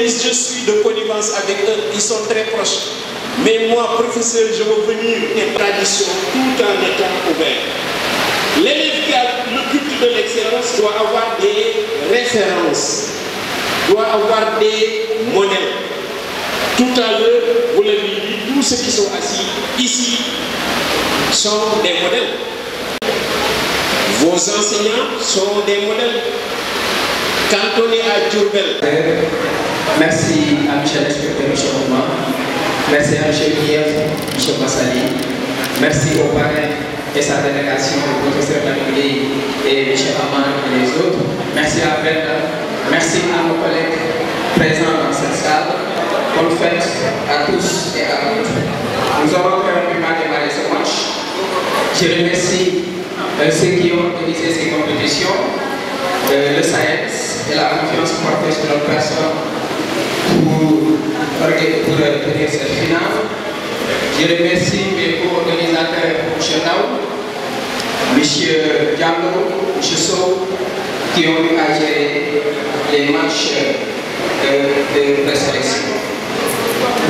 je suis de connivence avec eux, ils sont très proches. Mais moi, professeur, je veux venir une tradition tout en étant ouvert. L'élève qui a le culte de l'excellence doit avoir des références, doit avoir des modèles. Tout à l'heure, vous l'avez dit, tous ceux qui sont assis ici sont des modèles. Vos enseignants sont des modèles. Quand on est à Diourbel. Merci à Michel l'inspecteur, M. Ouma. Merci à M. Guillaume, M. Massali. Merci aux parrains et sa délégation, le professeur Lamigui et M. Aman et les autres. Merci à Brenda. Merci à nos collègues présents dans cette salle. Bonne fête à tous et à toutes. Nous avons permis de démarrer ce match. Je remercie ceux qui ont organisé ces compétitions, le SAES et la confiance portée sur leur personne pour tenir cette finale. Je remercie mes co-organisateurs, M. Naou, M. Diallo, M. Sow, qui ont eu à gérer les matchs de présélection.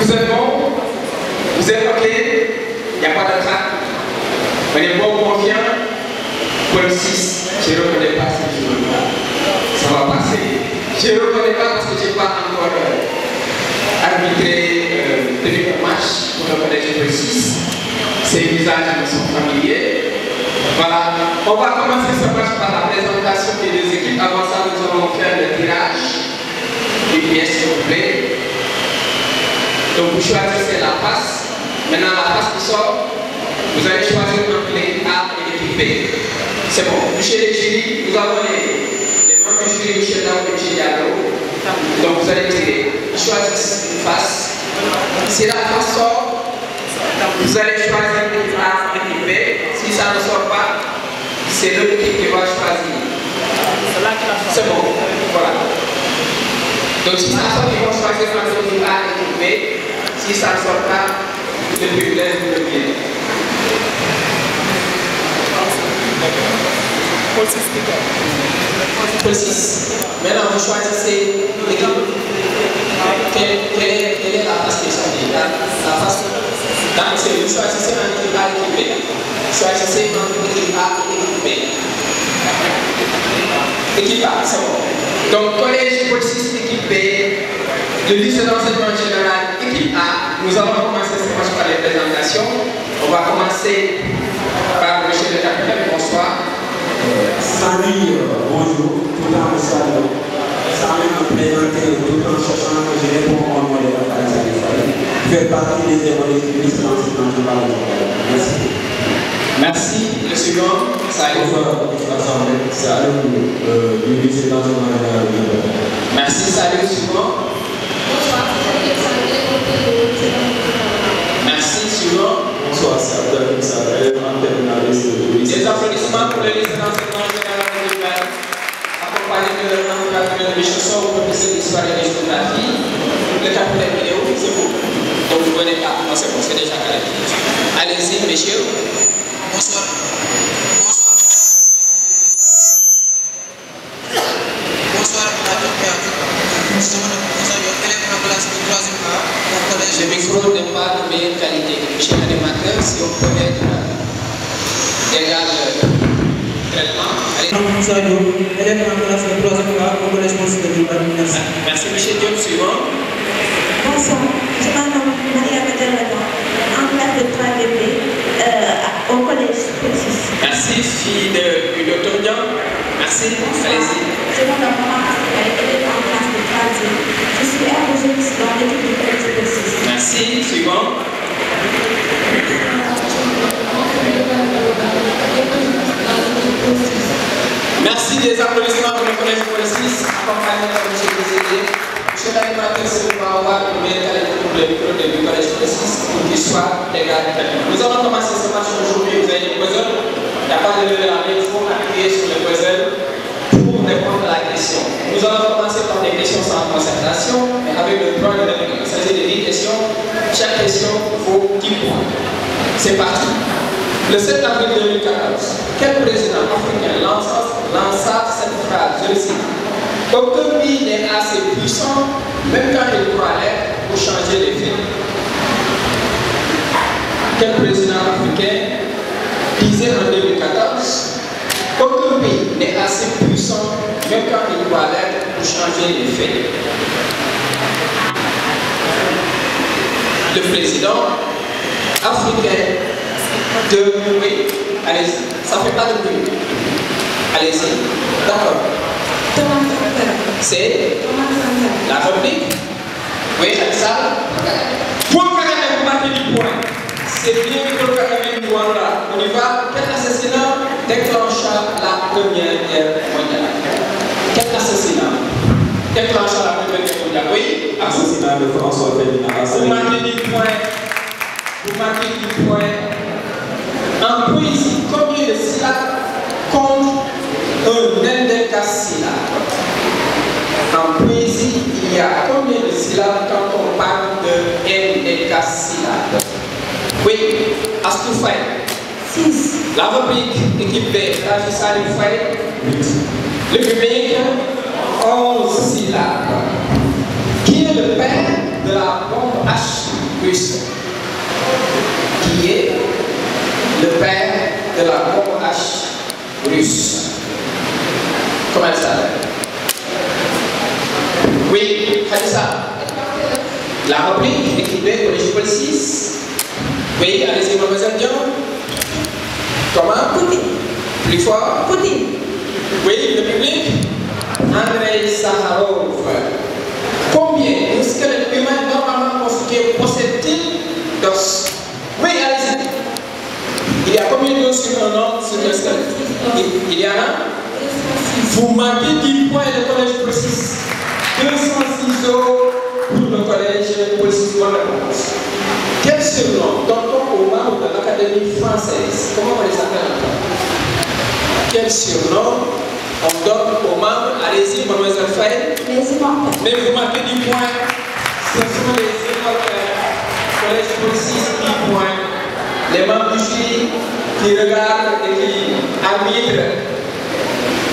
Vous êtes bon? Vous êtes OK? Il n'y a pas de trac? On est bon, confiant? Paul 6, je ne reconnais pas ce jour-là. Ça va passer. Je ne reconnais pas parce que je n'ai pas encore arbitré tenu un match pour reconnaître Paul 6. Ces visages me sont familiers. Voilà. On va commencer ce match par la présentation des deux équipes. Avant ça, nous allons faire le tirage. Une pièce, s'il vous plaît. Donc vous choisissez la face. Maintenant la face qui sort, vous allez choisir entre l'équipe A et l'équipe B. C'est bon. Monsieur les jurys, nous avons les membres du jury, Michel Daou et Michel Diallo. Donc vous allez tirer. Choisissez une face. Si la face sort, vous allez choisir l'équipe A et l'équipe B. Si ça ne sort pas, c'est l'autre équipe qui va choisir. C'est bon. Voilà. Donc si ça sort, ils vont choisir entre l'équipe A et l'équipe B. Si ça ne sort pas, le public vous le bien. Paul 6. Maintenant, vous choisissez l'équipe. Quelle est la face qui est sortie? La face. Donc, vous choisissez entre l'équipe A et l'équipe B. Choisissez entre l'équipe A et l'équipe B. Équipe A, c'est bon. Donc, collège Paul 6, équipe B. Le lycée d'enseignement général, équipe A, nous allons commencer ce match par les présentations. On va commencer par M. le capitaine. Bonsoir. Salut, bonjour. Tout en me saluant. Sans même me présenter, tout en cherchant que je réponds au nom de la famille. Je fais partie des évolutions du lycée d'enseignement général. Merci. Merci. Le suivant, Salut. Salut, du lycée d'enseignement général. Merci, Salut. Le suivant. Merci, suivant. Bonsoir, c'est Abdel Moussa, en terminaliste du lycée. Des applaudissements pour le lycée d'enseignement général de l'Ukraine, accompagné de leur nom de Chasson, au professeur d'histoire et de géographie. Le capitaine vidéo, c'est vous. Donc vous venez là. Non, c'est bon, c'est déjà carré. Allez-y, messieurs. Bonsoir. Bonsoir à tous. Le micro n'est pas de meilleure qualité. Monsieur l'animateur, si on peut mettre égal traitement. Merci, monsieur Diop. Suivant. Bonsoir, je m'appelle Maria Medellana, en classe de 3DP au collège Petit. Merci, fille de Udotondian. Merci, allez-y. Je m'appelle Maman Astel, élève en classe de 3D. Je suis ingénieure dans l'équipe du collège Petit. Merci, suivant. Merci des applaudissements pour le collège Police, accompagné de M. Président. Monsieur l'animateur, c'est le avoir une meilleure qualité pour le micro du collège Police pour qu'il soit légal. Nous allons commencer ce match aujourd'hui. Vous avez des puzzles. Il n'y a pas de lever la main, il faut appuyer sur le puzzle pour répondre à la question. Nous allons commencer par des questions sans concentration, mais avec le droit de répondre. Il s'agit de 10 questions. Chaque question vaut 10 points. C'est parti. Le 7 avril 2014, quel président africain lança cette phrase, je le cite, Aucun pays n'est assez puissant, même quand il croit l'être, pour changer les faits. Quel président africain disait en 2014, aucun pays n'est assez puissant, même quand il croit l'être, pour changer les faits. Le président africain de... Oui, allez-y, ça ne fait pas de bruit. Allez-y, d'accord. C'est la République. Oui, ça. Pour faire un marqué du point, c'est bien pour faire un du point là. On y va. Quel assassinat déclencha la Première Guerre mondiale? Quel assassinat déclencha la Première Guerre mondiale? Oui, assassinat de François Ferdinand. Vous marquez du point. Vous marquez du point. En poésie, combien de syllabes compte un indécasyllabe? En poésie, il y a combien de syllabes quand on parle de indécasyllabe? Oui, Astoufaï. 6. La rubrique équipe B, Rajissa Faye. Le public, 11 syllabes. Qui est le père de la bombe H russe? Qui est le père de la bombe H russe? Comment elle s'appelle? Oui, Khadissa. La rubrique équipée collège Paul 6. Oui, allez-y, mademoiselle Dion. Comment? Poutine. Plus fort? Poutine. Oui, le public? Andrei Sakharov. Combien de squelettes humains normalement constitués possède-t-il d'os? Oui, allez-y. Il y a combien d'os sur un homme sur le squelette? Il y en a? Vous manquez 10 points de collège pour 6. 206 euros pour le collège pour 6 bonnes réponses. Quel surnom donne-t-on aux membres de l'Académie française? Comment on les appelle encore? Quel surnom on donne aux membres? Allez-y, mademoiselle Faye. Les immortels. Mais vous marquez 10 points. Ce sont les immortels. Collège pour 6, 10 points. Les membres du jury qui regardent et qui arbitrent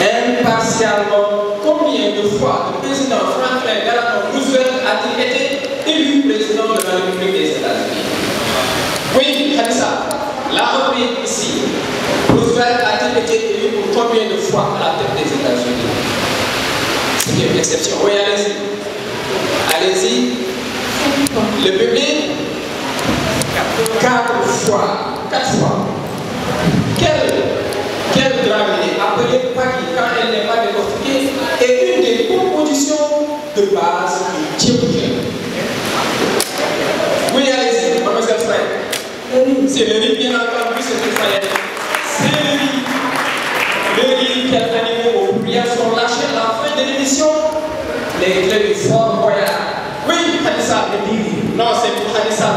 impartialement. Combien de fois le président Franklin Delano Roosevelt a-t-il été élu président de la République des États-Unis? Oui, Khadissa, la rubrique ici. Roosevelt a-t-il été élu pour combien de fois à la tête des États-Unis? C'est une exception. Oui, allez-y. Allez-y. Le public? 4 fois. 4 fois. Quelle graminée appelée Paki quand elle n'est pas décortiquée est une des compositions de base du théologien. Oui, allez-y, mademoiselle Frey. C'est le riz, bien entendu, c'est une faillette. C'est le riz. Le riz, quels animaux aux prières sont lâchés à la fin de l'émission? Les clés du Fort Royal. Oui, Khadissa. Non, c'est pour Khadissa.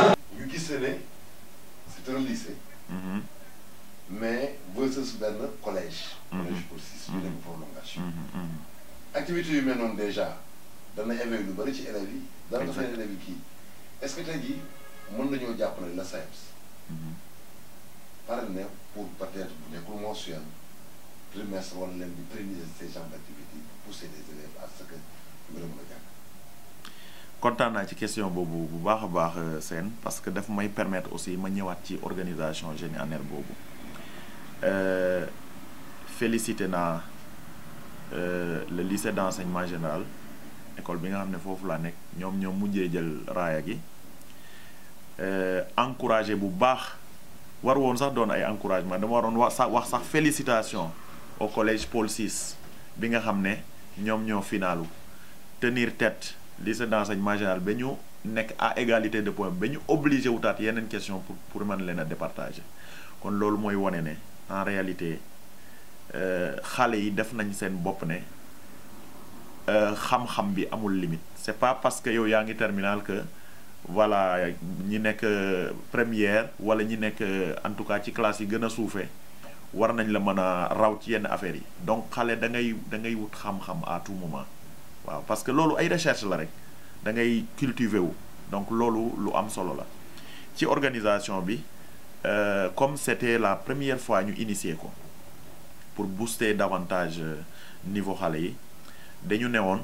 C'est un lycée. Mais versus benn collège. Collège pour 6 ñu dem prolongation. Activité yu mel noonu déjà dana éveiller lu bari ci élèves yi. dana tax élèves yi kii est-ce que tey jii mën nañoo jàppale la SAEMS. pare na pour peut-être bu nekkul mensuel trimestre wala leen di pérenniser ces genres d'activités pour pousser les élèves à ce que ñu mën a jàng. kontaan naa ci question boobu bu baax a baax seen parce que daf may permettre aussi ma ñëwaat ci organisation Génie en Herbe boobu. Félicité naa le lycée d'enseignement général école bi nga xam ne foofu laa nekk ñoom mujjee jël raaya gi encouragé bu baax war woon sax doon ay encouragement dama waroon wax sax félicitation au collège Paul VI bi nga xam ne ñoo finalu tenir tête lycée d'enseignement général ba ñu nekk à égalité de points ba ñu obligé wutaat yeneen question pour mën leen a départager kon loolu mooy wane ne en réalité xale yi def nañ seen bopp ne xam-xam bi amul limite c'est pas parce que yow yaa ngi terminal que voilà ñi nekk première wala ñi nekk en tout cas ci classe yi gën a suufee war nañ la mën a raw ci yenn affaires yi donc xale da ngay wut xam-xam à tout moment waaw parce que loolu ay recherche la rek da ngay cultiver wu donc loolu lu am solo la ci organisation bi comme c'était la première fois ñu initier ko pour booster davantage niveau xale yi dañu newoon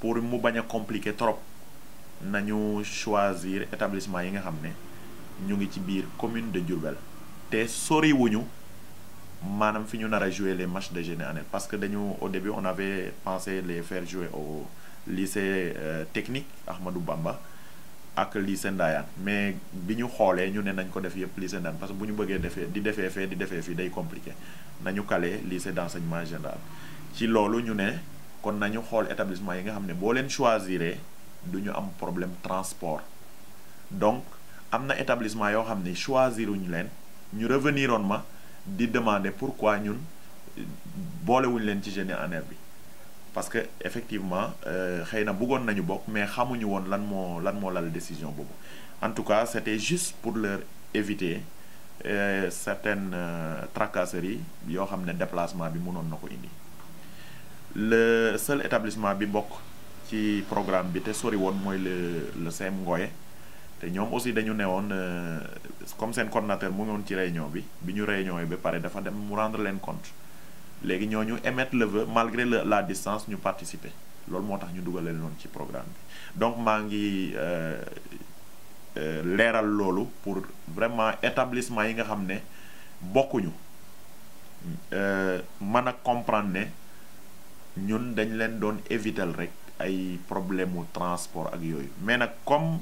pour mu bañ a compliquer trop nañu choisir établissement yi nga xam ne ñu ngi ci biir commune de Diourbel te soriwuñu maanaam fi ñu nar a jouer les matchs de génie année parce que dañu au début on avait pensé les faire jouer au lycée technique Ahmadou Bamba ak lycée Ndayane mais bi ñu xoolee ñu ne nañ ko def yëpp lycée Ndayane parce que bu ñu bëggee defee fii day compliqué nañu calé lycée d'enseignement général ci loolu ñu ne kon nañu xool établissement yi nga xam ne boo leen choisiree du ñu am problème transport donc am na établissement yoo xam ne choisiruñu leen ñu revenir oon ma di demander pourquoi ñun boolewuñu leen ci génie en herbe bi parce que effectivement xëy na bëggoon nañu bokk mais xamuñu woon lan moo lal décision boobu en tout cas c'était juste pour leur éviter certaines tracasseries yoo xam ne déplacement bi mënoon na ko indi le seul établissement bi bokk ci programme bi te sori woon mooy le CEM Ngoye te ñoom aussi dañu newoon comme seen coordinateur mu ngi woon ci réunion bi ñu réunion yi ba pare dafa dem mu rendre leen compte léegi ñooñu émettre le vœu malgré la distance ñu participer loolu moo tax ñu dugalee noonu ci programme bi donc maa ngi leeral loolu pour vraiment établissement yi nga xam ne bokkuñu mën a comprendre ne ñun dañ leen doon éviter rek ay problème mu transport ak yooyu mais nag comme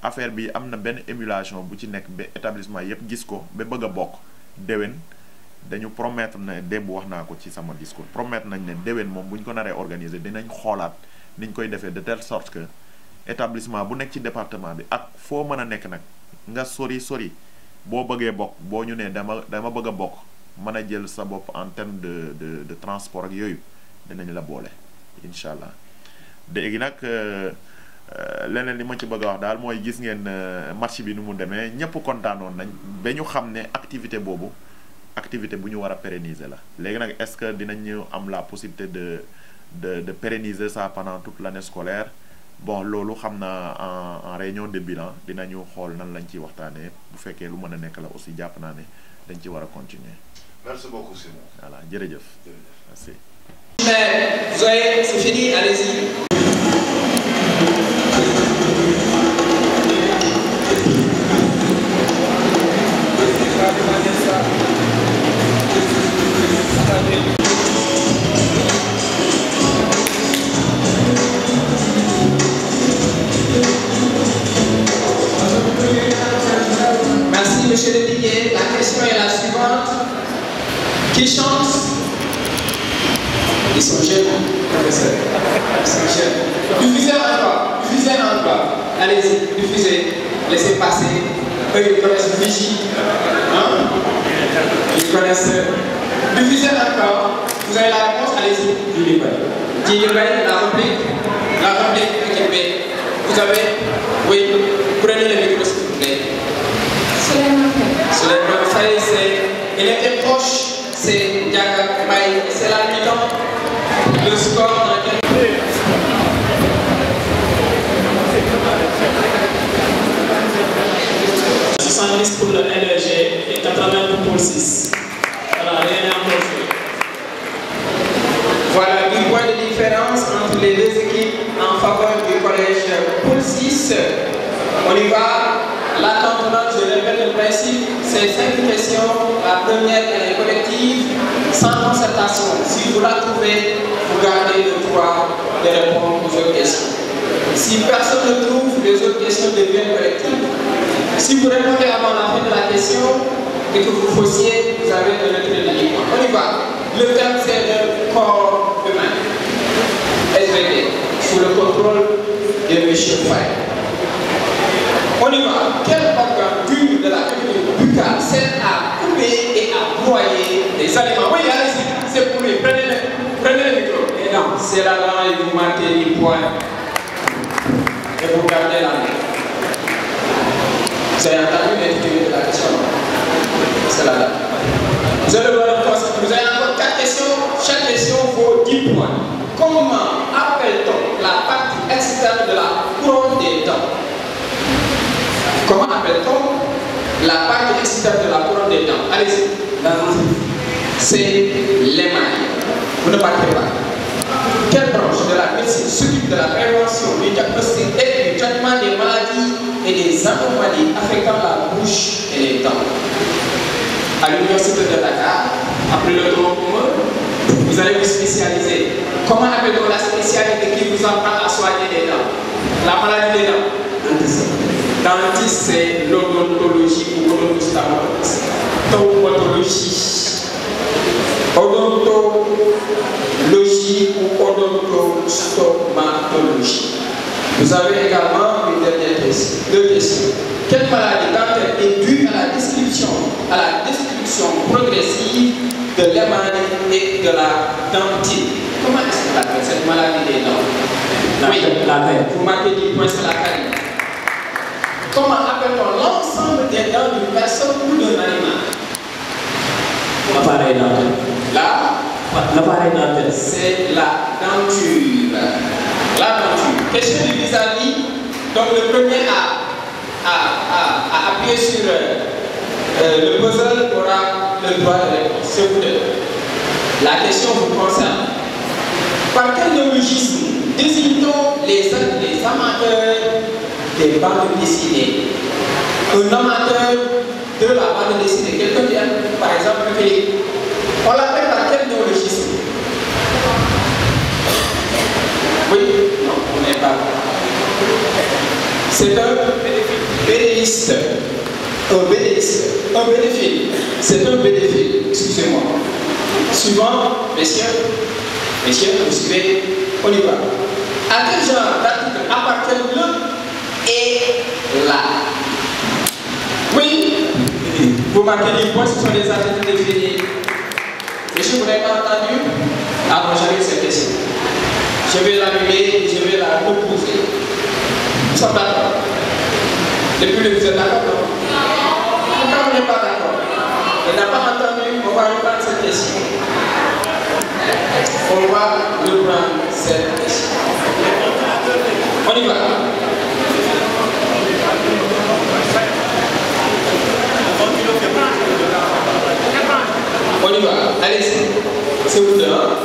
affaire bi am na benn émulation bu ci nekk ba établissement yépp gis ko ba bëgg a bokk déwén dañu promettre ne démb wax naa ko ci sama discours promettre nañ ne déwén moom bu ñu ko naree organiser dinañ xoolaat niñ koy defee de telle sorte que établissement bu nekk ci département bi ak foo mën a nekk nag nga sori boo bëggee bokk boo ñu nee dama bëgg a bokk mën a jël sa bopp en terme de transport ak yooyu dinañ la boole incha allah léegi nag leneen li ma ci bëgg a wax daal mooy gis ngeen match bi nu mu demee ñëpp kontaanoon nañ ba ñu xam ne activité boobu activité bu ñu war a pérenniser la léegi nag est-ce que dinañu am la possibilité de pérenniser ça pendant toute l'année scolaire bon loolu xam naa en réunion de bilan dinañu xool nan lañ ciy waxtaanee bu fekkee lu mën a nekk la aussi jàpp naa ne dañ ci war a continuer. Merci beaucoup Simon. Voilà jërëjëf. Merci. Mais Zoé, c'est fini, allez-y. Merci, monsieur le délégué. La question est la suivante. Qui chante? Ils sont jeunes, professeur. Ils sont jeunes. Diffusez encore. Allez-y, diffusez. Laissez passer. Eux, ils connaissent Vigie. Hein? Ils connaissent. Diffusez encore. Vous avez la réponse? Allez-y. Djily-Mbaye, la réplique. Vous avez? Oui. Prenez le micro, s'il vous plaît. Souleymane Faye, il était proche. C'est Ndiaga Mbaye, c'est la mi-temps. Le score dans lequel... 70 pour le LEG et 80 pour le 6. Voilà, rien n'est encore fait. Voilà, 8 points de différence entre les deux équipes en faveur du collège Paul 6. On y va. La cantonade, je répète le principe, c'est 5 questions. La première, elle est collective, sans concertation. Si vous la trouvez, vous gardez le droit de répondre aux autres questions. Si personne ne trouve, les autres questions deviennent collectives. Si vous répondez avant la fin de la question et que vous faussiez, vous avez un retrait de libre. On y va. Le thème, c'est le corps humain. SVT, sous le contrôle de M. Faye. On y va. Quel organe dur de la communauté buccale sert à couper et à broyer les aliments? Oui, allez-y, c'est pour lui. Prenez le micro. Et non, c'est la langue et vous marquez les points. Et vous gardez la main. Vous avez entendu l'intitulé de la question? C'est la date. Vous allez voir le poste. Vous avez encore 4 questions. Chaque question vaut 10 points. Comment appelle-t-on la partie externe de la couronne des dents? Comment appelle-t-on la partie externe de la couronne des dents? Allez-y. C'est l'émail. Vous ne partez pas. quelle branche de la médecine s'occupe de la prévention, du diagnostic et du traitement des maladies et des anomalies affectant la bouche et les dents? À l'université de Dakar, après le tronc commun, vous allez vous spécialiser. Comment appelle-t-on la spécialité qui vous apprend à soigner les dents? La maladie des dents. Dentiste, c'est l'odontologie ou odontologie. Odontologie ou odontostomatologie. Vous avez également une dernière question. Deux questions. Quelle maladie dentaire est due à la destruction progressive de l'émail et de la dentine? Comment est-ce qu'on appelle cette maladie des dents? Oui, la carie. Vous marquez 10 points sur la carie. Comment appelle-t-on l'ensemble des dents d'une personne ou d'un animal? L'appareil dentaire. L'appareil dentaire. C'est la denture. La denture. Question du vis-à-vis. Donc le premier à appuyer sur le puzzle aura le droit de réponse. C'est vous deux. La question vous concerne. Par quel néologisme désigne-t-on les amateurs des bandes dessinées? Un amateur de la bande dessinée. Quelqu'un qui a, par exemple, Philippe. On l'appelle par quel néologisme? Oui? Non, on n'est pas. C'est un bénéiste. Un bénéfice. C'est un bénéfice. Excusez-moi. Suivant, messieurs, vous suivez, on y va. À quel genre d'article appartient le et la? Oui, vous marquez les points, ce sont des articles définis. Monsieur, vous n'avez pas entendu? Ah bon, j'arrive cette question. Je vais l'annuler et je vais la reposer. Nous sommes d'accord. Depuis le vous êtes d'accord, non? Pourquoi vous n'êtes pas d'accord? Il n'a pas entendu, on va reprendre cette question. On va reprendre cette question. On y va. On y va. Allez-y. C'est vous deux, hein?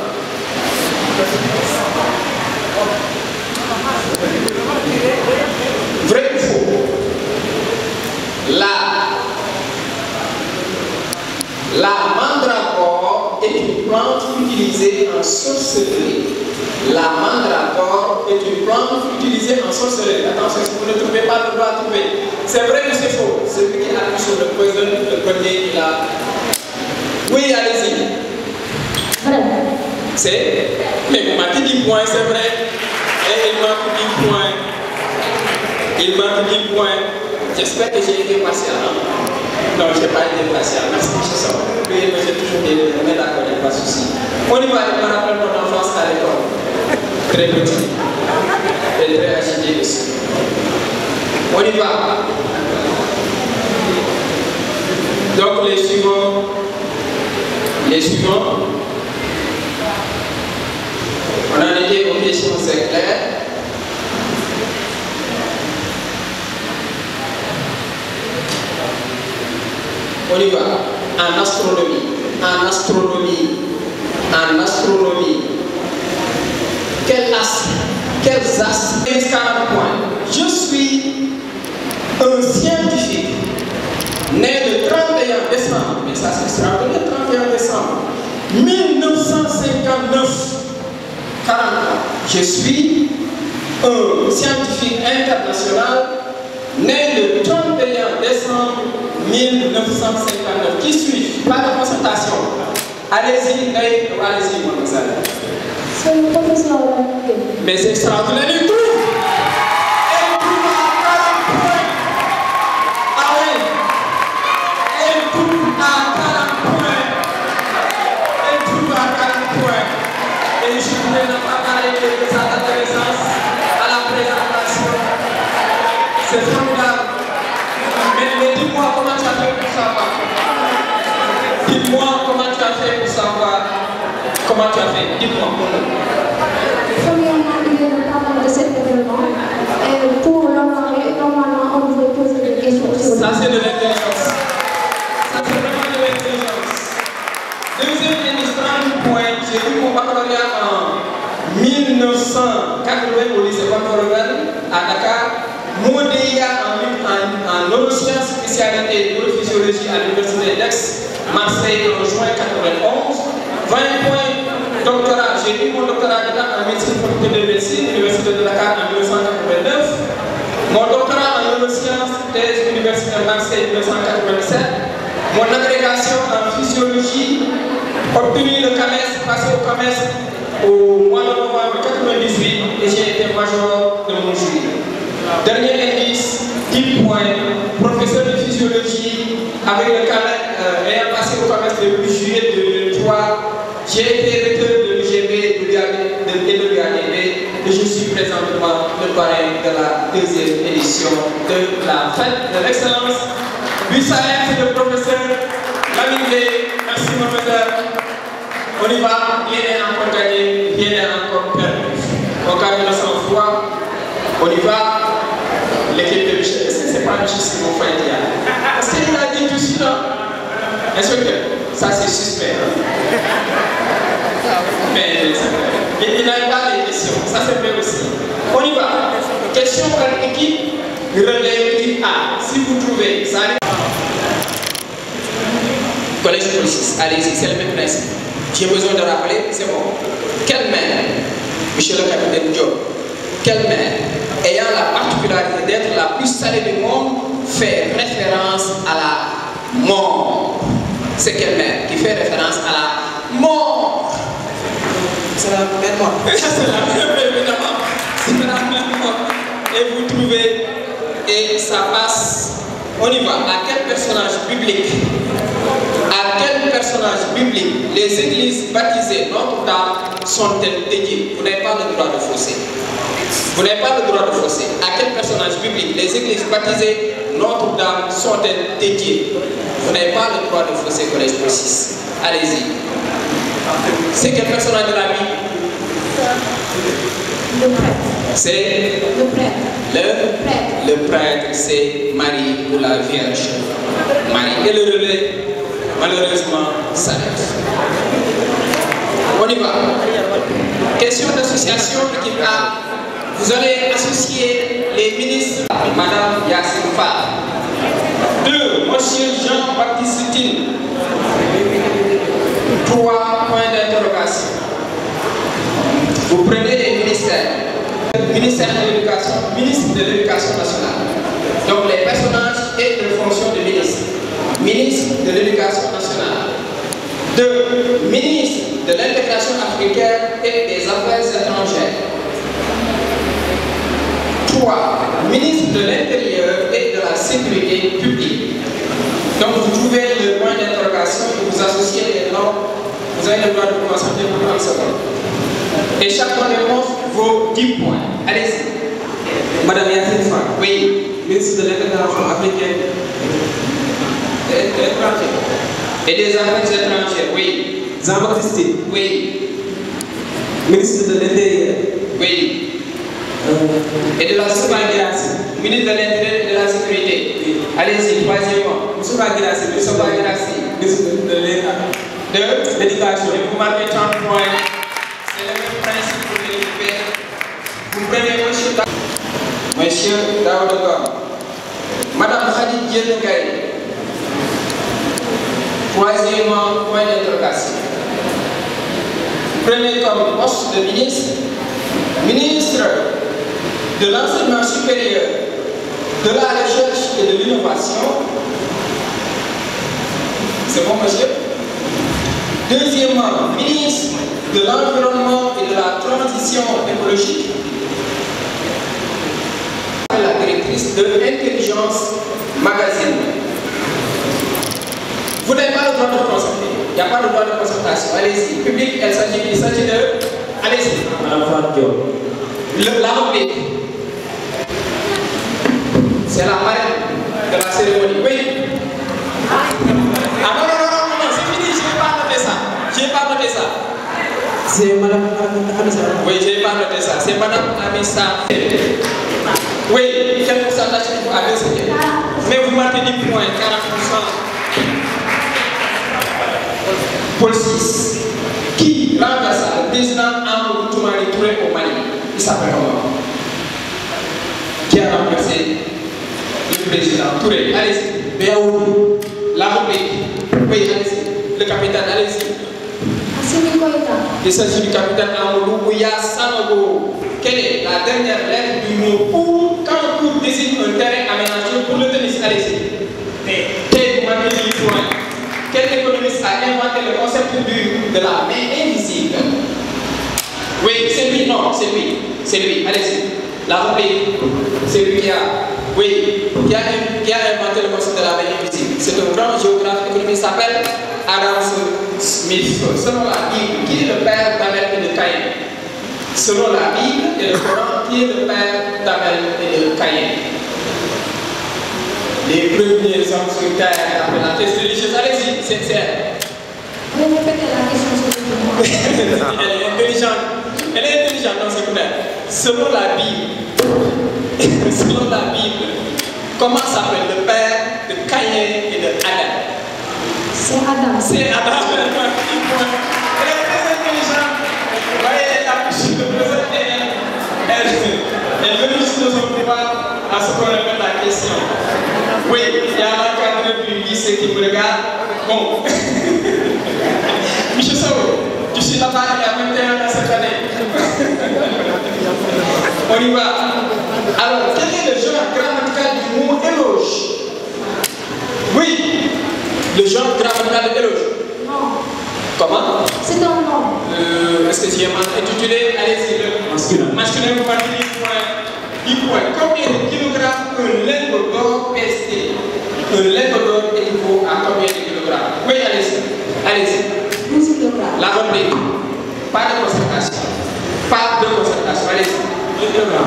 Vrai ou faux? La mandragore est une plante utilisée en sorcellerie. La mandragore est une plante utilisée en sorcellerie. Attention, si vous ne trouvez pas, le droit à trouver. C'est vrai ou c'est faux? Celui qui appuie sur le puzzle, le premier, il a. Oui, allez-y. Vrai. C'est. Mais vous m'avez dit 10 points, c'est vrai. Et il manque 10 points. Il manque 10 points. J'espère que j'ai été patient. Non, je n'ai pas été patient. Merci, M. Sow. Oui, mais j'ai toujours été d'accord, il n'y a pas de souci. On y va, je me rappelle mon enfance à l'école. Très petit. Et très agité aussi. On y va. Donc, les suivants. On en était aux questions, c'est clair. On y va. En astronomie. Quels astres? 40 points. Je suis un scientifique né le 31 décembre, mais ça c'est extraordinaire, le 31 décembre 1959. 40 ans. Je suis un scientifique international né le 31 décembre 1959. Qui suis-je? Pas de concertation. Allez-y, allez-y, mademoiselle. C'est le professeur. Mais c'est extraordinaire du tout. Elle trouve à 40 points. Ah oui. Elle trouve à 40 points. Elle trouve à 40 points. Et je voulais ne pas parler de sa reconnaissance à la présentation. C'est formidable. Mais dis-moi comment tu as fait pour savoir. Dis-moi comment tu as fait pour savoir. Comment tu as fait? Dis-moi. Premièrement, il y a le parole de cet événement. Et pour l'honorer, normalement, on devrait poser des questions. Ça, c'est de l'intelligence. Ça, c'est vraiment de l'intelligence. Deuxième ministre, 30 points. J'ai eu mon baccalauréat en 1900. 1980 au lycée Pantorogan à Dakar, Modeya en neurosciences, spécialité neurophysiologie à l'université d'Aix, Marseille en juin 91. 20 points doctorat, j'ai eu mon doctorat en médecine faculté de médecine, l'université de Dakar en 1989. Mon doctorat en neurosciences, thèse universitaire Marseille 1997. Mon agrégation en physiologie, obtenu le CAMES, passé au CAMES au mois de novembre 1998 et j'ai été major de mon jury. Dernier indice, 10 points, professeur de physiologie avec le CAMES, ayant passé au CAMES depuis juillet 2003, j'ai été recteur de l'UGB et de l'UADB et je suis présentement le parrain de la deuxième édition de la fête de l'excellence. Bussaïd, c'est le professeur Lamine Gueye. Merci mon professeur. On y va, rien n'est encore gagné, rien n'est encore perdu. Au cas de notre foi, on y va. L'équipe de Michel, c'est pas Michel, c'est mon frère Dia. Parce qu'il a dit tout de suite, inspecteur, ça c'est suspect. Mais il n'a pas les questions, ça c'est vrai aussi. On y va. Question par équipe, relève équipe A. Si vous trouvez, ça arrive. Collège de police, allez-y, c'est le même principe. J'ai besoin de rappeler, c'est bon. Quelle mère, monsieur le capitaine Diop, quelle mère, ayant la particularité d'être la plus salée du monde, fait référence à la mort? C'est quelle mère qui fait référence à la mort? C'est la même mort. C'est la même, évidemment. C'est la même mort. Et vous trouvez, et ça passe. On y va. À quel personnage biblique? À quel personnage biblique les églises baptisées Notre-Dame sont-elles dédiées? Vous n'avez pas le droit de fausser. Vous n'avez pas le droit de fausser. À quel personnage biblique les églises baptisées Notre-Dame sont-elles dédiées? Vous n'avez pas le droit de fausser, collège précis. Allez-y. C'est quel personnage de la Bible? Le prêtre. C'est le prêtre. Le prêtre, c'est Marie ou la Vierge Marie. Et le relais, malheureusement, s'arrête. On y va. Question d'association, équipe A. Vous allez associer les ministres. Madame Yassine Fall. 2. Monsieur Jean-Baptiste Tine. 3 points d'interrogation. Vous prenez les ministères. Ministère de l'Éducation, ministre de l'Éducation nationale. Donc les personnages et les fonctions de ministre. Ministre de l'Éducation nationale. 2. Ministre de l'Intégration africaine et des Affaires étrangères. 3. Ministre de l'Intérieur et de la Sécurité publique. Donc vous trouvez le point d'interrogation et vous associez les noms. Vous avez le droit de commencer pour 30 secondes. Et chaque point de réponse vaut 10 points. Allez-y. Madame Yassine Fall. Oui. Ministre de l'Intégration africaine et des Affaires étrangères. Oui. Jean-Baptiste Tine. Oui. Ministre de l'Intérieur. Oui. Et de la Sécurité. Ministre de l'Intérieur et de la Sécurité. Oui. Allez-y, troisièmement. Monsieur Bagirassi. Monsieur Bagirassi. Ministre de l'Éducation. Et vous marquez 30 points. C'est le même principe pour l'équipe. Vous prenez Monsieur Daouda. Madame Khadid Djenougaï. Troisièmement, point d'interrogation. Prenez comme poste de ministre, ministre de l'enseignement supérieur, de la recherche et de l'innovation. C'est bon, monsieur? Deuxièmement, ministre de l'environnement et de la transition écologique. La directrice de l'intelligence magazine. Vous n'avez pas le droit de consulter. Il n'y a pas le droit de consultation. Allez-y. Public, il s'agit de... Allez-y. Madame Fadio. La réplique. C'est la marraine de la cérémonie. Oui. Ah non, c'est fini. Je n'ai pas noté ça. Je n'ai pas noté ça. C'est Madame Amissa. Oui, je n'ai pas noté ça. C'est Madame Amissa. Oui, quel pourcentage il faut adresser? Mais vous marquez 10 points, 40%. Paul 6. Qui remplaça le président Amadou Toumani Touré au Mali? s'appelle comment? Qui a remplacé le président Touré? Allez-y. Béaoui. La République. Oui, allez-y. Le capitaine, allez-y. Il s'agit du capitaine Amadou Ouya Sanogo. Quelle est la dernière lettre du mot pour quand le cours désigne un terrain aménagé pour le tennis? Allez-y. Quel économiste a inventé le concept de la main invisible? Oui, c'est lui, non, c'est lui. C'est lui, allez-y. La République, c'est lui qui a inventé le concept de la main invisible. C'est un grand géographe économiste qui s'appelle Adam Smith. Selon la Bible, qui est le père d'Abel et de Caïn? Selon la Bible et le Coran, qui est le père d'Abel et de Caïn? Les premiers hommes sur terre après la thèse religieuse. Allez-y, c'est elle. Vous répétez la question sur le Elle est intelligente. Elle est intelligente, non, c'est vrai. Selon la Bible, comment s'appelle le père de Caïn et de Adam? C'est Adam. C'est Adam. Elle est très intelligente. Vous voyez, elle a pu se présenter. Elle veut juste de son pouvoir à ce qu'on répète la question. Oui, il y a l'encadré du lycée qui me regarde. Bon. Monsieur Sow, je suis là-bas il y a 21 ans cette année. On y va. Alors, quel est le genre grammatical du mot éloge? Oui, le genre grammatical de éloge. Non. Comment? C'est un nom. Est-ce que j'ai mal intitulé? Allez-y, le masculin, vous partez du point. Combien de kilogrammes un lingot d'or pèse-t-il? Un lingot d'or équivaut à combien de kilogrammes? Oui, allez-y. Allez-y. 12 kilogrammes. La République. Pas de concentration. Pas de concentration. Allez-y.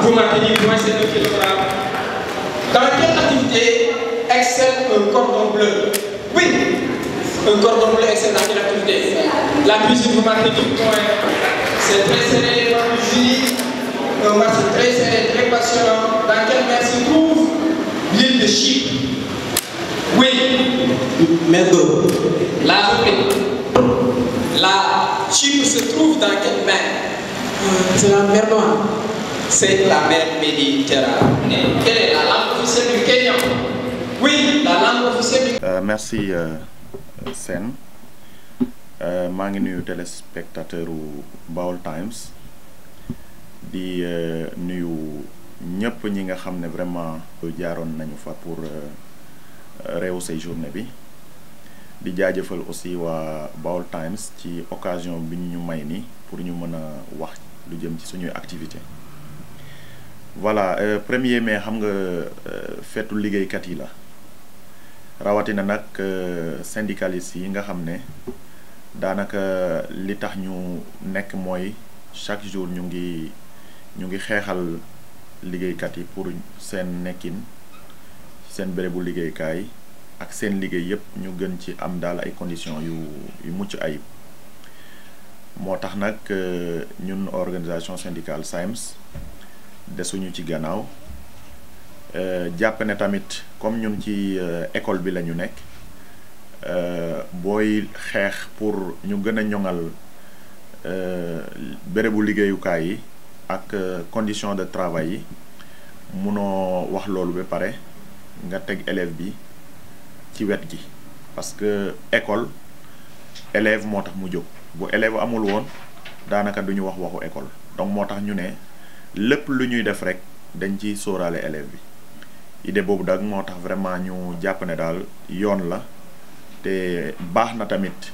Vous marquez du point, c'est 2 kilogrammes. Dans quelle activité excelle un cordon bleu? Oui. Un cordon bleu excelle dans quelle activité? La cuisine, vous marquez du point. C'est très serré dans le jury. Un match très serré, très passionnant. Dans quelle mer se trouve l'île de Chypre? Oui. Mergo. La République. La Chypre se trouve dans quelle mer? C'est la mer Noire. C'est la mer Méditerranée. Quelle est la langue officielle du Kenya? Oui, la langue officielle du merci Sen. maa ngi nuyu téléspectateur u Baol Times di nuyu ñëpp ñi nga xam ne vraiment jaaroon nañu fa pour rehausser journée bi di jaajëfal aussi waa Baol Times ci occasion bi ñu may ni pour ñu mën a wax lu jëm ci suñuy activité voilà 1er mai xam nga feetu liggéeykat yi la rawatina nag syndicalistes yi nga xam ne daanaka li tax ñu nekk mooy chaque jour ñu ngi xeexal liggéeykat yi pour seen nekkin seen bérébu liggéeykaay ak seen liggéey yépp ñu gën ci am daal ay conditions yu mucc ayib moo tax nag ñun organisation syndicale SAEMS desuñu ci gannaaw jàpp ne tamit comme ñun ci école bi la ñu nekk booy xeex pour ñu gën a ñoŋal bérébu liggéeyukaay yi ak condition de travail yi munoo wax loolu ba pare nga teg élève bi ci wet gi parce que école élève moo tax mu jóg bu élève amul woon daanaka duñu wax waxu école donc moo tax ñu ne lépp lu ñuy def rek dañ ci sóoraale élève bi idée boobu dag moo tax vraiment ñu jàpp ne daal yoon la te baax na tamit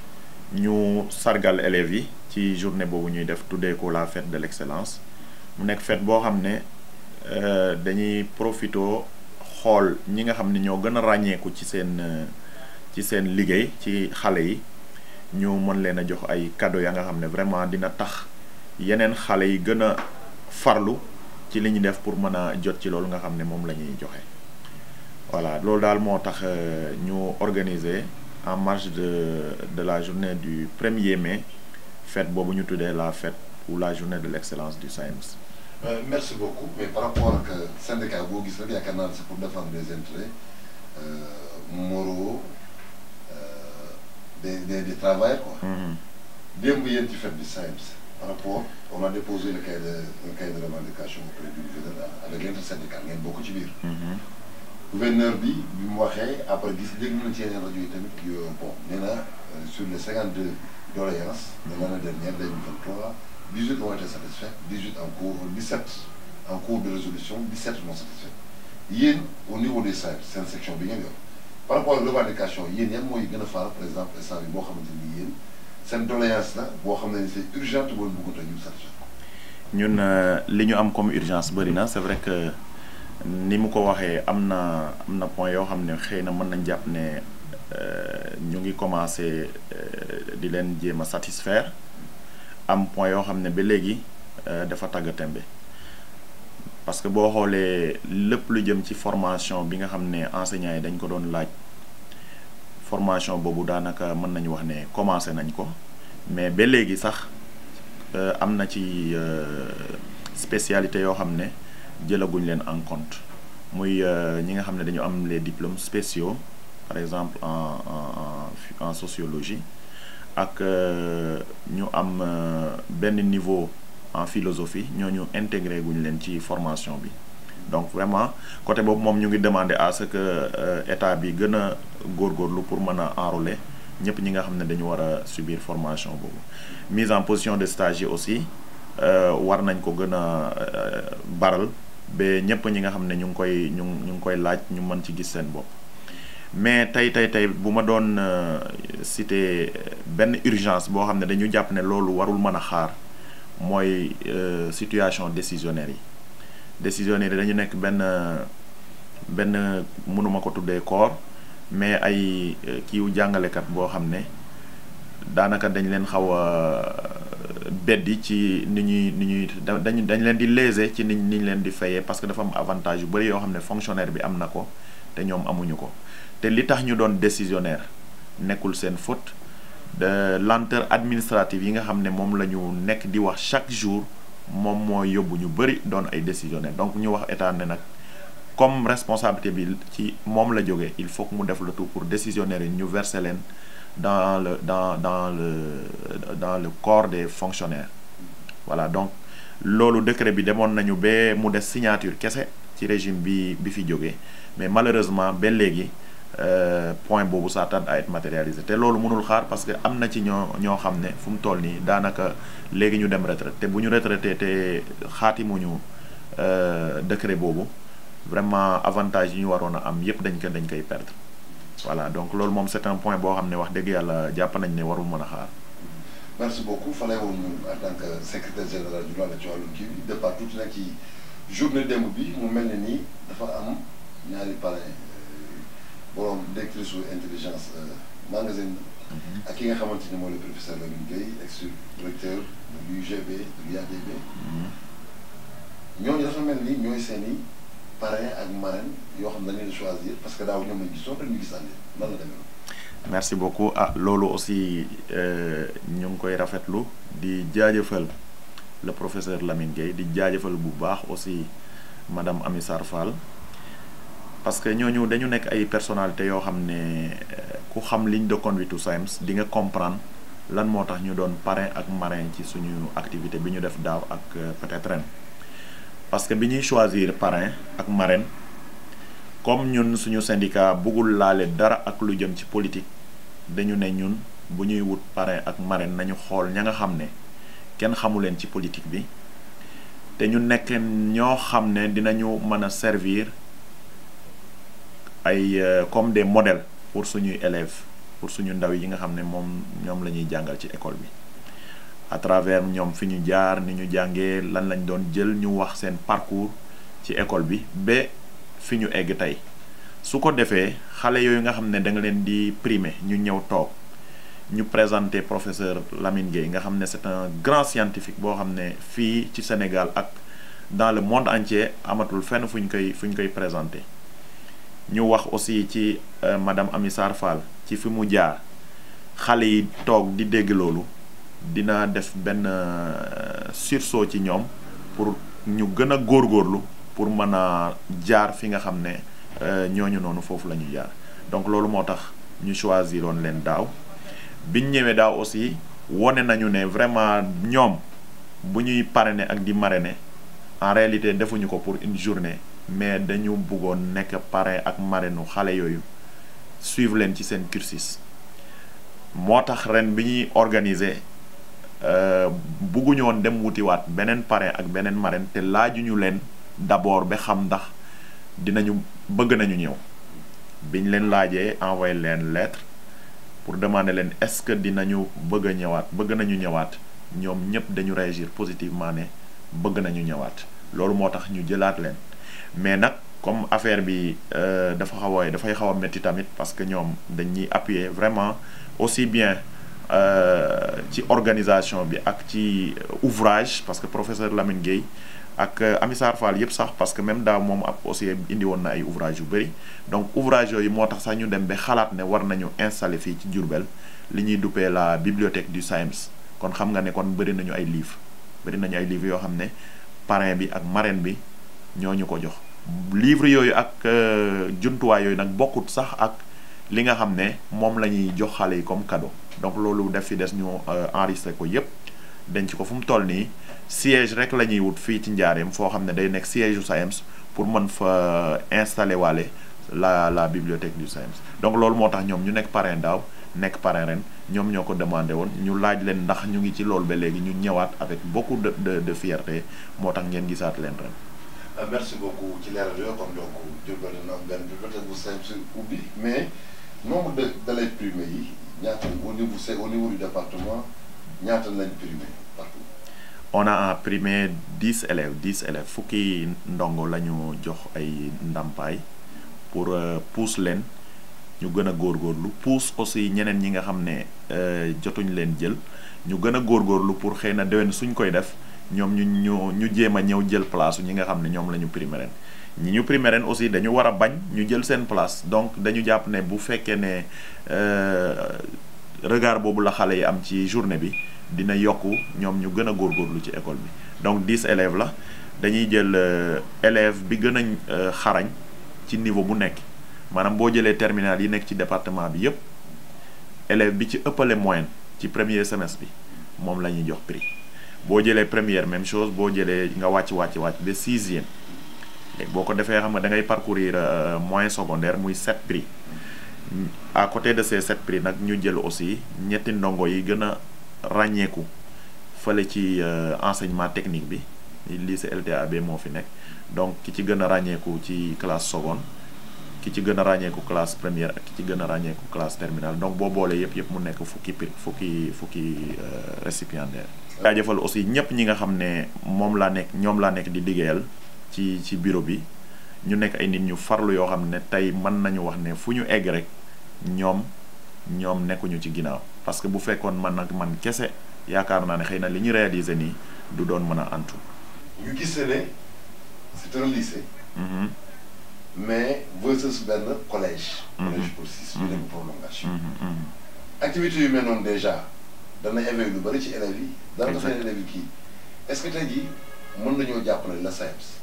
ñu sargal élèves yi ci journée boobu ñuy def tuddee ko la fête de l'excellence mu nekk fête boo xam ne dañuy profito xool ñi nga xam ne ñoo gën a ràññeeku ci seen liggéey ci xale yi ñu mën leen a jox ay cadeau ya nga xam ne vraiment dina tax yeneen xale yi gën a farlu ci li ñu def pour mën a jot ci loolu nga xam ne moom la ñuy joxe voilà loolu daal moo tax ñu organiser en marge de la journée du 1er mai fête boobu ñu tuddee la fête ou la journée de l'excellence du SAEMS. Merci beaucoup mais par rapport ak syndicat boo gis rek yaakaar naa c'est pour défendre les intérêts moraux des travailleurs quoi. démb yéen ci fête bi SAEMS par rapport on a déposé le cahier de revendication auprès du gouverneur avec l'intersyndical ngeen bokk ci biir. Gouverneur bi mu waxee après gis dégg nañ ci yeneen rajo yi tamit bon nee na sur les 52 doléances de l'année dernière 2023 18 ont été satisfaits 18 en cours 17 en cours de résolution 17 non satisfaits yéen au niveau des seen section bi ngeen yor par rapport ak revendication yéen yan mooy gën a faar par exemple instant bi boo xamante ni yéen seen doléance la boo xam ne c'est urgent boo bëggoon a ñu satisfaire. ñun li ñu am comme urgence bëri na c'est vrai que ni mu ko waxee am na point yoo xam ne xëy na mën nañ jàpp ne ñu ngi commencé di leen jéem a satisfaire am point yoo xam ne ba léegi dafa tagga tembe parce que boo xoolee lépp lu jëm ci formation bi nga xam ne enseignants yi dañ ko doon laaj formation boobu daanaka mën nañu wax ne commencé nañ ko mais ba léegi sax am na ci spécialité yoo xam ne jëlaguñ leen en compte muy ñi nga xam ne dañu am les diplômes spéciaux par exemple en sociologie ak ñu am benn niveau en philosophie ñooñu intégré guñ leen ci formation bi donc vraiment côté boobu moom ñu ngi demander à ce que état bi gën a góorgóorlu pour mën a enrôler ñëpp ñi nga xam ne dañu war a subir formation boobu mise en position de stage yi aussi war nañ ko gën a baral ba ñëpp ñi nga xam ne ñu ngi koy laaj ñu mën ci gis seen bopp mais tey bu ma doon citer benn urgence boo xam ne dañu jàpp ne loolu warul mën a xaar mooy situation décisionnaire yi dañu nekk benn mënuma ko tuddee corps mais ay kiiw jàngalekat boo xam ne daanaka dañ leen xaw a beddi ci ni ñuy dañ leen di léser ci ni ñu leen di fayee parce que dafa am avantage yu bari yoo xam ne fonctionnaire bi am na ko te ñoom amuñu ko te li tax ñu doon décisionnaire nekkul seen faute de lenteur administrative yi nga xam ne moom la ñu nekk di wax chaque jour moom moo yóbbu ñu bari doon ay décisionnaire donc ñu wax état ne nag comme responsabilité bi ci moom la jógee il faut que mu def le tout pour décisionnaire yi ñu verser leen dans le corps des fonctionnaires voilà donc loolu décret bi demoon nañu ba mu des signature kese ci régime bi fi jógee mais malheureusement ba léegi point boobu ça tarde à être matérialisé te loolu mënul xaar parce que am na ci ñoo xam ne fu mu toll nii daanaka léegi ñu dem retraite te bu ñu retraité te xaatimuñu décret boobu vraiment avantage yi ñu waroon a am yépp dañ koy perdre voilà donc loolu moom c'est un point boo xam ne wax dëgg yàlla jàpp nañ ne warul mën a xaar. merci beaucoup Falaye woon en tant que secrétaire général du loolu ci wàllum kii bi de part tuuti nag ci journée démb bi mu mel ne nii dafa am ñaari parrain borom directrice ou intelligence magasin ak ki nga xamante ni mooy le professeur Lamine Gueye ex-directeur de l'UGB de l'UADB ñooñu dafa mel ni ñooy seeni parrain ak marraine yoo xam ne dañu leen choisir parce que daaw ñoom lañu gisoon te ñu gisaan leen lan la demee. merci beaucoup loolu aussi ñu ngi koy rafetlu di jaajëfal le professeur Lamine Gueye di jaajëfal bu baax aussi madame Amy Sarr Fall parce que ñooñu dañu nekk ay personnalités yoo xam ne ku xam ligne de conduite SAEMS di nga comprendre lan moo tax ñu doon parrain ak marraine ci suñu activité bi ñu def daaw ak peut-être ren parce que bi ñuy choisir parrain ak marraine comme ñun suñu syndicat bëggul laale dara ak lu jëm ci politique dañu ne ñun bu ñuy wut parrain ak marraine nañu xool ña nga xam ne kenn xamu leen ci politique bi te ñu nekk ñoo xam ne dinañu mën a servir ay comme des modèles pour suñuy élèves pour suñu ndaw yi nga xam ne ñoom la ñuy jàngal ci école bi à travers ñoom fi ñu jaar ni ñu jàngee lan lañ doon jël ñu wax seen parcours ci école bi ba fi ñu egg tey su ko defee xale yooyu nga xam ne da nga leen di primer ñu ñëw toog ñu présenter professeur Lamine Gueye nga xam ne c'est un grand scientifique boo xam ne fii ci Sénégal ak dans le monde entier amatul fenn fu ñu koy présenter ñu wax aussi ci madame Amy Sarr Fall ci fi mu jaar xale yi toog di dégg loolu dina def benn sursaut ci ñoom pour ñu gën a góorgóorlu pour mën a jaar fi nga xam ne ñooñu noonu foofu la ñu jaar donc loolu moo tax ñu choisiroon leen daaw biñ ñëwee daaw aussi wone nañu ne vraiment ñoom bu ñuy parrainer ak di marrainer en réalité defuñu ko pour une journée mais dañu bëggoon nekk parrain ak marrainu xale yooyu suivre leen ci seen cursus moo tax ren bi ñuy organiser bëgguñu woon dem wutiwaat beneen parrain ak beneen marraine te laajuñu leen d'abord ba xam ndax dinañu bëgg nañu ñëw biñ leen laajee envoyé leen lettre pour demander leen est-ce que dinañu bëgg a ñëwaat bëgg nañu ñëwaat ñoom ñëpp dañu réagir positivement ne bëgg nañu ñëwaat loolu moo tax ñu jëlaat leen mais nag comme affaire bi dafay xaw a métti tamit parce que ñoom dañuy appuyer vraiment aussi bien ci organisation bi ak ci ouvrage parce que professeur Lamine Gueye ak Ami Sarr Fall yëpp sax parce que même daaw moom ak aussi indi woon na ay ouvrage yu bëri donc ouvrage yooyu moo tax sax ñu dem ba xalaat ne war nañu installer fii ci Diourbel li ñuy duppee la bibliothèque du SAEMS kon xam nga ne kon bëri nañu ay livres yoo xam ne parrain bi ak marraine bi ñoo ñu ko jox livre yooyu ak jumtuwaay yooyu nag bokkut sax ak li nga xam ne moom la ñuy jox xale yi comme cadeau donc loolu def fi des ñu enregistré ko yépp denc ko fu mu toll nii siège rek la ñuy wut fii ci Njaareem foo xam ne day nekk siège u SAEMS pour mën fa installer waale la bibliothèque du SAEMS donc loolu moo tax ñoom ñu nekk parrain daaw nekk parrain ren ñoom ñoo ko demandé woon ñu laaj leen ndax ñu ngi ci loolu ba léegi ñu ñëwaat avec beaucoup de fierté moo tax ngeen gisaat leen ren. Merci beaucoup ci leeral yooyu comme donc Diourbel na am benn bibliothèque bu SAEMS ubbi mais nombre d'élèves primés yi ñaata au niveau du département ñaata lañ primé partout. On a primé 10 élèves fukki ndongo la ñu jox ay ndàmpaay pour pousse leen ñu gën a góorgóorlu pousse aussi ñeneen ñi nga xam ne jotuñ leen jël ñu gën a góorgóorlu pour xëy na déwén suñ koy def ñoom ñu jéem a ñëw jël place ñi nga xam ne ñoom la ñu primé ren ñi ñu primé ren aussi dañu war a bañ ñu jël seen place donc dañu jàpp ne bu fekkee ne regard boobu la xale yi am ci journée bi dina yokku ñoom ñu gën a góorgóorlu ci école bi donc 10 élèves la dañuy jël élève bi gën a xarañ ci niveau bu nekk maanaam boo jëlee terminal yi nekk ci département bi yépp élève bi ci ëppale moyenne ci premier semestre bi moom la ñuy jox prix boo jëlee première même chose boo jëlee nga wàcc ba 6e léegi boo ko defee xam nga da ngay parcourir moyen secondaire muy 7 prix à côté de ces 7 prix nag ñu jël aussi ñetti ndongo yi gën a ràññeeku fële ci enseignement technique bi lycée LTAB moo fi nekk donc ki ci gën a ràññeeku ci classe seconde ki ci gën a ràññeeku classe première ak ki ci gën a ràññeeku classe terminale donc boo boolee yëpp mu nekk fukki récipiendaire jaajëfal aussi ñëpp ñi nga xam ne ñoom laa nekk di liggéeyal ci bureau bi ñu nekk ay nit ñu farlu yoo xam ne tey mën nañu wax ne fu ñu egg rek ñoom nekkuñu ci ginnaaw parce que bu fekkoon man kese yaakaar naa ne xëy na li ñu réaliser nii du doon mën a antu. ñu gis ne c'est un lycée. mais versus benn collège. collège pour 6 ñu dem prolongation. activité yu mel noonu déjà dana éveiller lu bari ci élèves yi. dana def élèves yi kii est-ce que tey jii mën nañoo jàppale la SAEMS.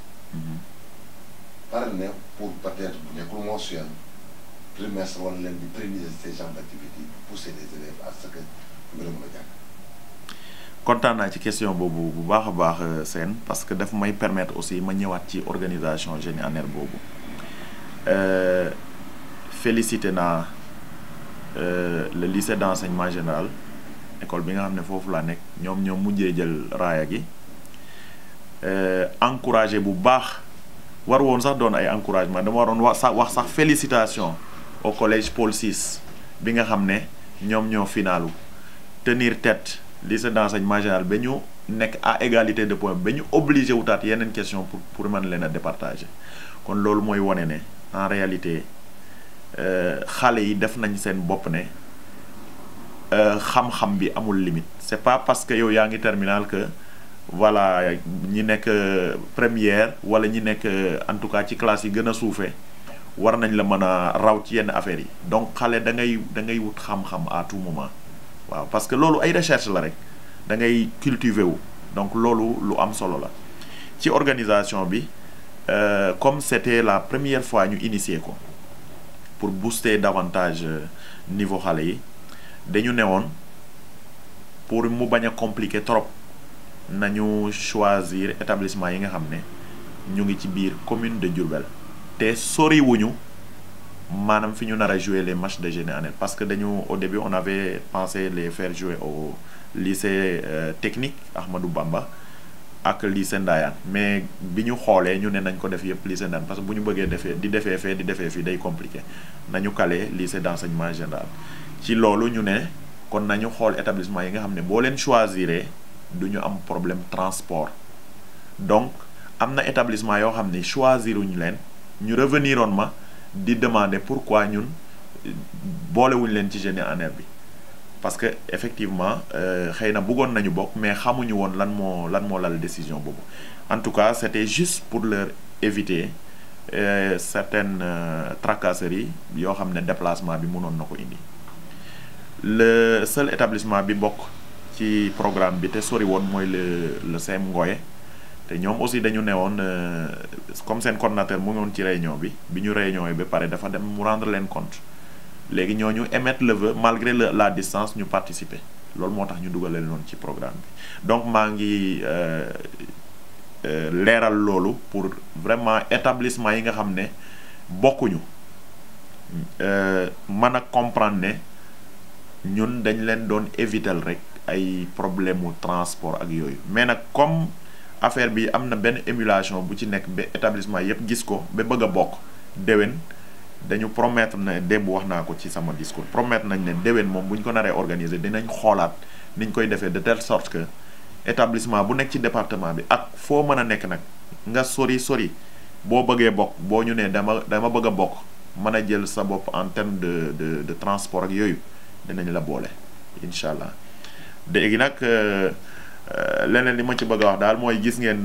pare ne pour peut-être bu nekkul mensuel trimestre wala leen di pérenniser ces genres d'activités pousser les élèves à ce que ñu mën a jàng. kontaan naa ci question boobu bu baax a baax seen parce que daf may permettre aussi ma ñëwaat ci organisation génie en herbe boobu félicité naa le lycée d'enseignement général école bi nga xam ne foofu laa nekk ñoom mujjee jël raaya gi encouragé bu baax war woon sax doon ay encouragement dama waroon wax sax félicitation au collège Paul VI bi nga xam ne ñoom ñoo finalu tenir tête lycée d'enseignement général ba ñu nekk à égalité de points ba ñu obligé wutaat yeneen question pour mën leen a départager kon loolu mooy wane ne en réalité xale yi def nañ seen bopp ne xam-xam bi amul limite c'est pas parce que yow yaa ngi terminal que voilà ñi nekk première wala ñi nekk en tout cas ci classe yi gën a suufee war nañ la mën a raw ci yenn affaires yi donc xale da ngay wut xam-xam à tout moment waaw parce que loolu ay recherche la rek da ngay cultiver wu donc loolu lu am solo la ci organisation bi comme c'était la première fois ñu initier ko pour booster davantage niveau xale yi dañu newoon pour mu bañ a compliquer trop nañu choisir établissement yi nga xam ne ñu ngi ci biir commune de Diourbel te soriwuñu maanaam fi ñu nar a jouer les matchs de génie en herbe parce que dañu au début on avait pensé les faire jouer au lycée technique Ahmadou Bamba ak lycée Ndayane mais bi ñu xoolee ñu ne nañ ko def yëpp lycée Ndayane parce que bu ñu bëggee defee fii day compliqué nañu calé lycée d'enseignement général ci loolu ñu ne kon nañu xool établissement yi nga xam ne boo leen choisiree du ñu am problème transport donc am na établissement yoo xam ne choisiruñu leen ñu reveniroon ma di demander pourquoi ñun boolewuñu leen ci génie en herbe bi parce que effectivement xëy na bëggoon nañu bokk mais xamuñu woon lan moo lal décision boobu en tout cas c'était juste pour leur éviter certaines tracasseries yoo xam ne déplacement bi mënoon na ko indi le seul établissement bi bokk ci programme bi te sori woon mooy le CEM Ngoye te ñoom aussi dañu ne woon comme seen coordinateur mu ngi woon ci réunion bi ñu réunion yi ba pare dafa dem mu rendre leen compte léegi ñooñu émettre le vœu malgré la distance ñu participer loolu moo tax ñu dugalee noonu ci programme bi donc maa ngi leeral loolu pour vraiment établissement yi nga xam ne bokkuñu mën a comprendre ne ñun dañ leen doon éviter rek ay problème mu transport ak yooyu mais nag comme affaire bi am na benn émulation bu ci nekk ba établissement yëpp gis ko ba bëgg a bokk déwén dañu promettre ne démb wax naa ko ci sama discours promettre nañ ne déwén moom bu ñu ko naree organiser dinañ xoolaat niñ koy defee de telle sorte que établissement bu nekk ci département bi ak foo mën a nekk nag nga sori boo bëggee bokk boo ñu nee dama bëgg a bokk mën a jël sa bopp en terme de transport ak yooyu dinañ la boole incha allah léegi nag leneen li ma ci bëgg a wax daal mooy gis ngeen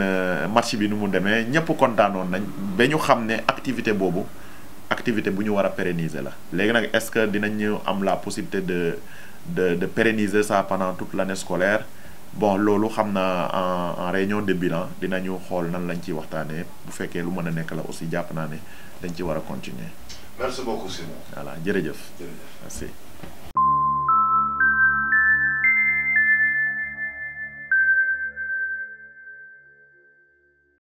match bi nu mu demee ñëpp kontaanoon nañ ba ñu xam ne activité boobu activité bu ñu war a pérenniser la léegi nag est-ce que dinañu am la possibilité de pérenniser ça pendant toute l'année scolaire bon loolu xam naa en réunion de bilan dinañu xool nan lañ ciy waxtaanee bu fekkee lu mën a nekk la aussi jàpp naa ne dañ ci war a continuer. Merci beaucoup Simon. Voilà jërëjëf. Merci.